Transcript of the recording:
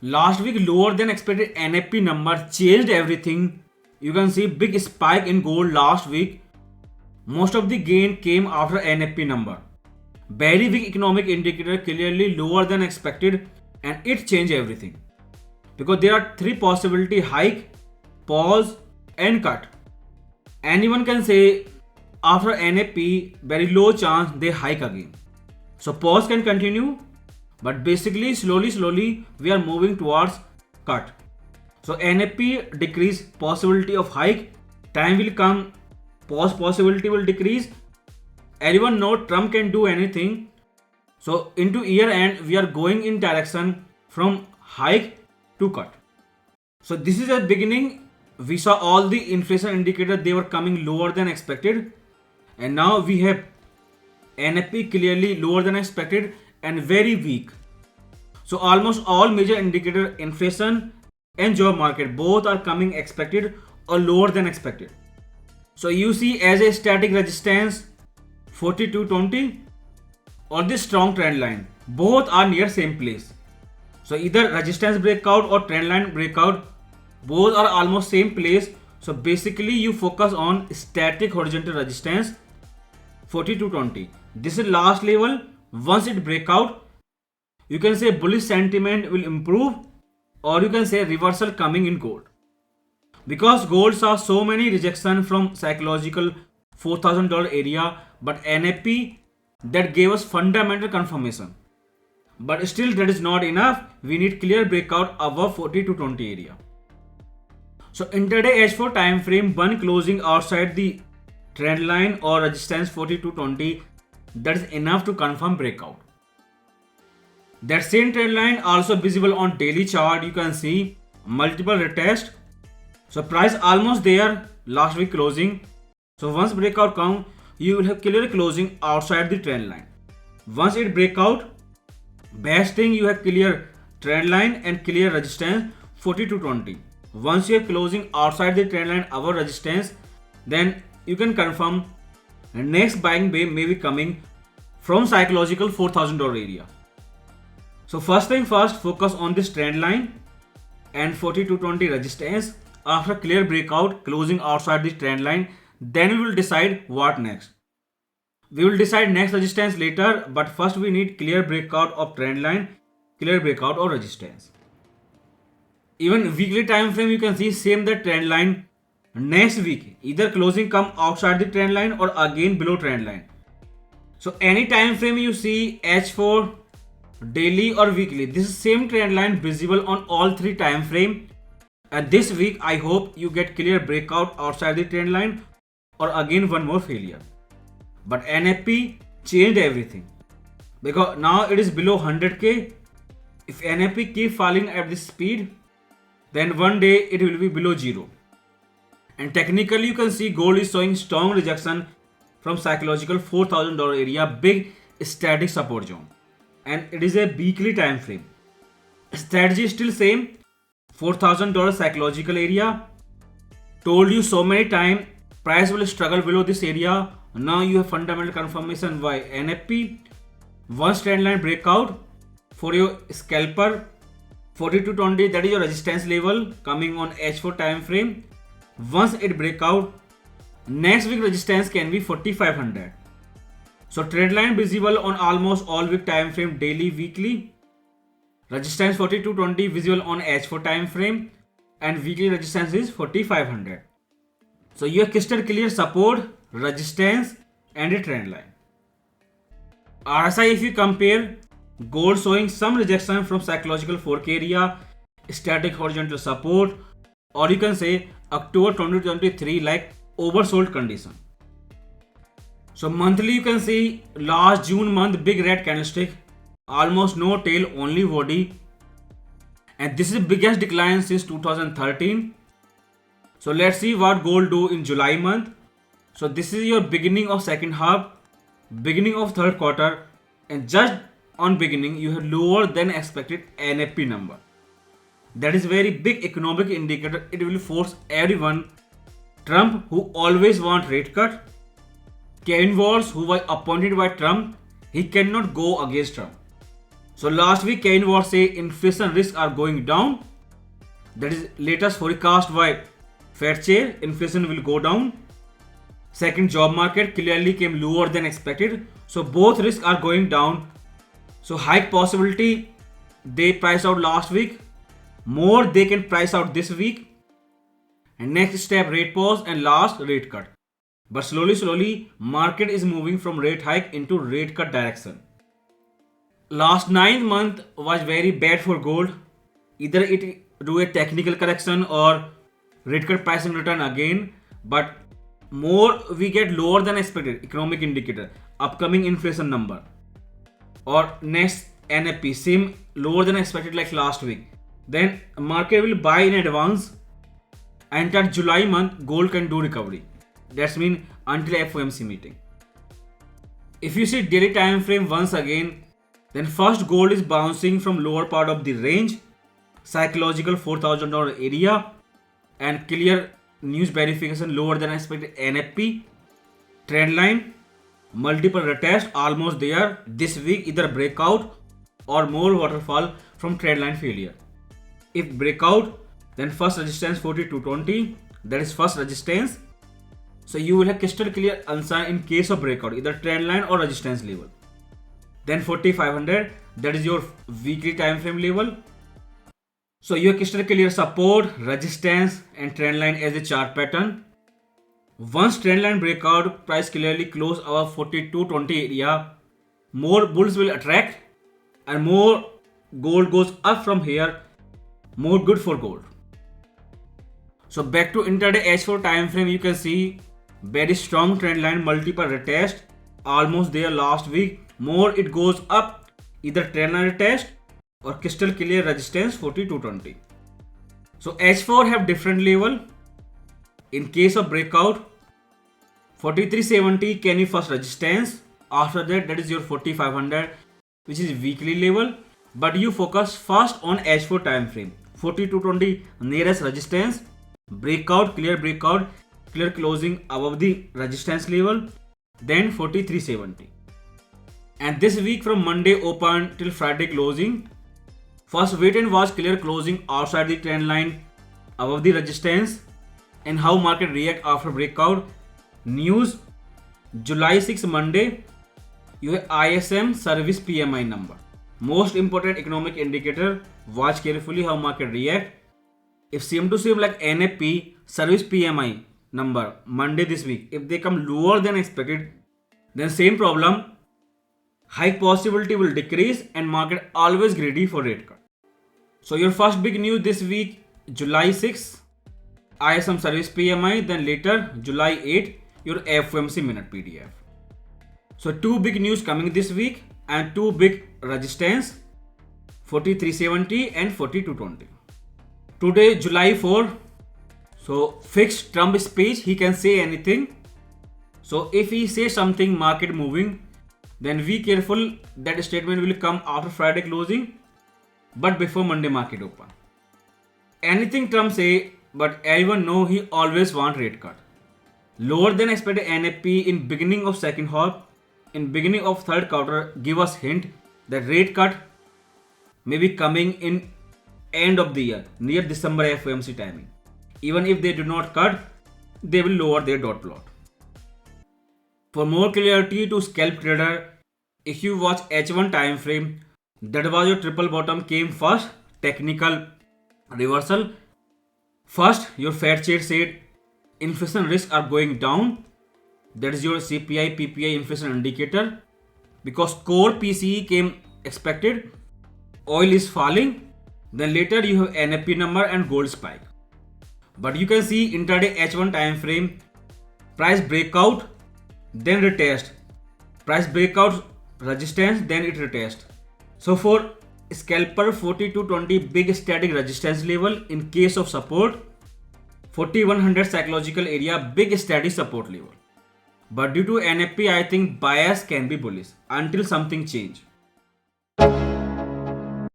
Last week, lower than expected NFP number changed everything. You can see big spike in gold last week. Most of the gain came after NFP number. Very weak economic indicator clearly lower than expected, and it changed everything. Because there are three possibility: hike, pause, and cut. Anyone can say after NFP, very low chance they hike again. So pause can continue, but basically slowly we are moving towards cut. So NFP decrease, possibility of hike, time will come, pause possibility will decrease. Everyone know Trump can do anything. So into year end we are going in direction from hike to cut. So this is a beginning. We saw all the inflation indicators, they were coming lower than expected, and now we have NFP clearly lower than expected and very weak. So almost all major indicator, inflation and job market, both are coming expected or lower than expected. So you see as a static resistance 4220 or this strong trend line, both are near same place. So either resistance breakout or trend line breakout, both are almost same place. So basically you focus on static horizontal resistance 4220. This is last level. Once it break out, you can say bullish sentiment will improve, or you can say reversal coming in gold. Because gold saw so many rejection from psychological $4,000 area, but NFP that gave us fundamental confirmation. But still that is not enough. We need clear breakout above 4220 area. So intraday H4 time frame, one closing outside the trend line or resistance 4220, that is enough to confirm breakout. That same trend line also visible on daily chart. You can see multiple retest. So price almost there last week closing. So once breakout come, you will have clear closing outside the trend line. Once it break out, best thing you have clear trend line and clear resistance 4220. Once you have closing outside the trend line above resistance, then you can confirm next buying wave may be coming from psychological $4,000 area. So first thing first, focus on this trend line and 4220 resistance. After clear breakout closing outside this trend line, then we will decide what next. We will decide next resistance later, but first we need clear breakout of trend line, clear breakout of resistance. Even weekly time frame you can see same the trend line. Next week either closing come outside the trend line or again below trend line. So any time frame you see H4 daily or weekly, this is same trend line visible on all three time frame. And this week I hope you get clear breakout outside the trend line or again one more failure. But NFP changed everything because now it is below 100k. If NFP keep falling at this speed, then one day it will be below zero. And technically you can see gold is showing strong rejection from psychological $4,000 area, big static support zone, and it is a weekly time frame. Strategy is still same, $4,000 psychological area. Told you so many times price will struggle below this area. Now you have fundamental confirmation why NFP. Once trend line breakout for your scalper 4220, that is your resistance level coming on H4 time frame. Once it break out, next week resistance can be 4500. So trend line visible on almost all week time frame, daily, weekly. Resistance 4220 visible on H4 time frame, and weekly resistance is 4500. So you have crystal clear support, resistance and a trend line. RSI if you compare, gold showing some rejection from psychological 4K area, static horizontal support, or you can say October 2023 like oversold condition. So monthly you can see last June month big red candlestick, almost no tail, only body, and this is biggest decline since 2013. So let's see what gold do in July month. So this is your beginning of second half, beginning of third quarter, and just on beginning you have lower than expected NFP number. That is very big economic indicator. It will force everyone. Trump, who always want rate cut, Kevin Walsh, who was appointed by Trump, he cannot go against Trump. So last week Kevin was say inflation risks are going down. That is latest forecast by Fed chair, inflation will go down. Second, job market clearly came lower than expected. So both risks are going down. So hike possibility they priced out last week. More they can price out this week. And next step, rate pause, and last, rate cut. But slowly market is moving from rate hike into rate cut direction. Last 9 months was very bad for gold. Either it do a technical correction or rate cut pricing return again. But more we get lower than expected economic indicator, upcoming inflation number, or next NFP same lower than expected like last week. Then market will buy in advance. And at July month, gold can do recovery. That's mean until FOMC meeting. If you see daily time frame once again, then first gold is bouncing from lower part of the range, psychological $4,000 area, and clear news verification lower than expected NFP, trend line, multiple retest almost there this week, either breakout or more waterfall from trend line failure. If breakout, then first resistance 4220, that is first resistance. So you will have crystal clear answer in case of breakout, either trend line or resistance level. Then 4500, that is your weekly time frame level. So you have crystal clear support, resistance, and trend line as a chart pattern. Once trend line breakout, price clearly close above 4220 area, more bulls will attract and more gold goes up from here, more good for gold. So back to intraday H4 time frame, you can see very strong trend line, multiple retest, almost there last week. More it goes up, either trend line retest or crystal clear resistance 4220. So H4 have different level. In case of breakout, 4370 can be first resistance. After that is your 4500, which is weekly level. But you focus first on H4 time frame. 4220 nearest resistance, breakout, clear closing above the resistance level, then 4370. And this week from Monday open till Friday closing, first wait and watch clear closing outside the trend line above the resistance, and how market react after breakout. News, July 6 Monday, you have ISM service PMI number, most important economic indicator. Watch carefully how market react. If same to same like NFP service PMI number Monday this week, if they come lower than expected, then same problem, hike possibility will decrease and market always greedy for rate cut. So your first big news this week, July 6 ISM service PMI, then later July 8 your FOMC minute PDF. So two big news coming this week and two big resistance, 4370 and 4220. Today July 4, so fixed Trump speech, he can say anything. So if he says something market moving, then be careful that statement will come after Friday closing but before Monday market open. Anything Trump say, but everyone know he always want rate cut. Lower than expected NFP in beginning of second half, in beginning of third quarter give us hint that rate cut may be coming in end of the year, near December FOMC timing. Even if they do not cut, they will lower their dot plot. For more clarity to scalp trader, if you watch H1 time frame, that was your triple bottom came first, technical reversal. First, your Fed chair said inflation risks are going down. That is your CPI PPI inflation indicator, because core PCE came expected, oil is falling. Then later you have NFP number and gold spike. But you can see intraday H1 time frame, price breakout, then retest, price breakout resistance, then it retest. So for scalper, 4220 big static resistance level in case of support, 4100 psychological area big static support level. But due to NFP, I think bias can be bullish until something change.